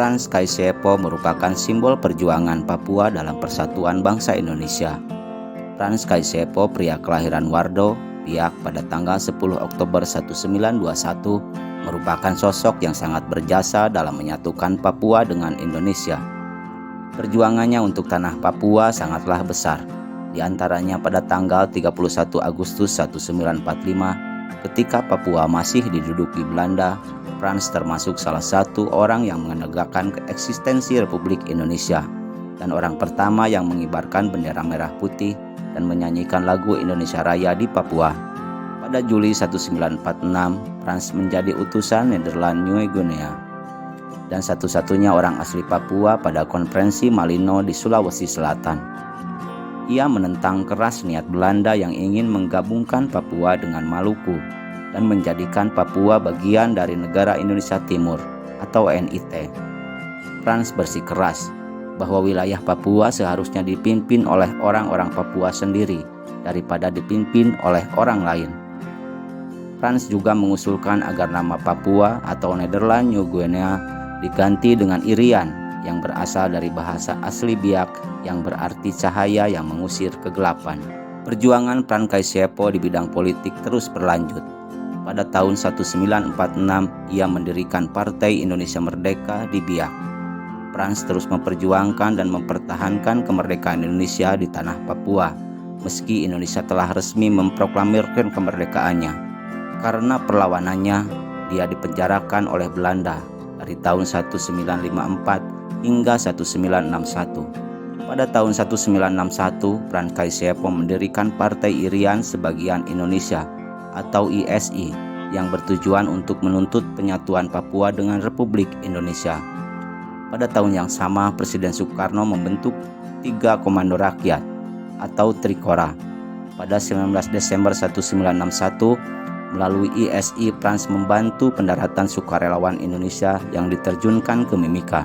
Frans Kaisiepo merupakan simbol perjuangan Papua dalam persatuan bangsa Indonesia. Frans Kaisiepo, pria kelahiran Wardo, Biak pada tanggal 10 Oktober 1921, merupakan sosok yang sangat berjasa dalam menyatukan Papua dengan Indonesia. Perjuangannya untuk tanah Papua sangatlah besar, di antaranya pada tanggal 31 Agustus 1945 ketika Papua masih diduduki Belanda. Frans termasuk salah satu orang yang menegakkan eksistensi Republik Indonesia dan orang pertama yang mengibarkan bendera merah putih dan menyanyikan lagu Indonesia Raya di Papua. Pada Juli 1946, Frans menjadi utusan Nederland New Guinea dan satu-satunya orang asli Papua pada konferensi Malino di Sulawesi Selatan. Ia menentang keras niat Belanda yang ingin menggabungkan Papua dengan Maluku dan menjadikan Papua bagian dari negara Indonesia Timur atau NIT. Frans bersikeras bahwa wilayah Papua seharusnya dipimpin oleh orang-orang Papua sendiri daripada dipimpin oleh orang lain. Frans juga mengusulkan agar nama Papua atau Nederland New Guinea diganti dengan Irian yang berasal dari bahasa asli Biak yang berarti cahaya yang mengusir kegelapan. Perjuangan Frans Kaisiepo di bidang politik terus berlanjut. Pada tahun 1946, ia mendirikan Partai Indonesia Merdeka di Biak. Frans terus memperjuangkan dan mempertahankan kemerdekaan Indonesia di tanah Papua, meski Indonesia telah resmi memproklamirkan kemerdekaannya. Karena perlawanannya, dia dipenjarakan oleh Belanda dari tahun 1954 hingga 1961. Pada tahun 1961, Frans Kaisiepo mendirikan Partai Irian Sebagian Indonesia atau ISI yang bertujuan untuk menuntut penyatuan Papua dengan Republik Indonesia. Pada tahun yang sama, Presiden Soekarno membentuk 3 Komando Rakyat atau Trikora. Pada 19 Desember 1961, melalui ISI, Frans membantu pendaratan sukarelawan Indonesia yang diterjunkan ke Mimika.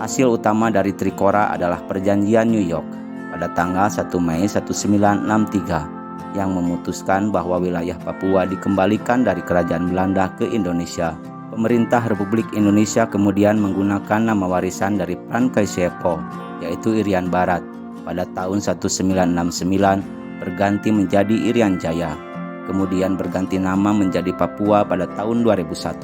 Hasil utama dari Trikora adalah Perjanjian New York pada tanggal 1 Mei 1963 yang memutuskan bahwa wilayah Papua dikembalikan dari Kerajaan Belanda ke Indonesia. Pemerintah Republik Indonesia kemudian menggunakan nama warisan dari Frans Kaisiepo, yaitu Irian Barat, pada tahun 1969 berganti menjadi Irian Jaya, kemudian berganti nama menjadi Papua pada tahun 2001.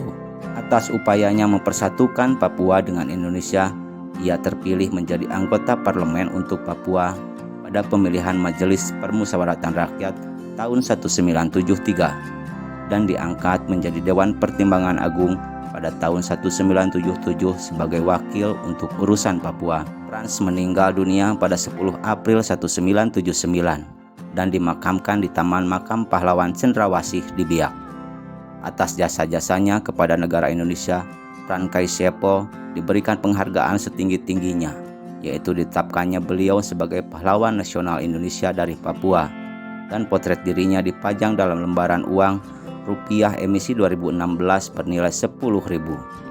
Atas upayanya mempersatukan Papua dengan Indonesia, ia terpilih menjadi anggota parlemen untuk Papua pada pemilihan Majelis Permusyawaratan Rakyat tahun 1973 dan diangkat menjadi Dewan Pertimbangan Agung pada tahun 1977 sebagai wakil untuk urusan Papua. Frans meninggal dunia pada 10 April 1979 dan dimakamkan di Taman Makam Pahlawan Cendrawasih di Biak. Atas jasa-jasanya kepada negara Indonesia, Frans Kaisiepo diberikan penghargaan setinggi-tingginya, yaitu ditetapkannya beliau sebagai pahlawan nasional Indonesia dari Papua, dan potret dirinya dipajang dalam lembaran uang rupiah emisi 2016 bernilai 10.000.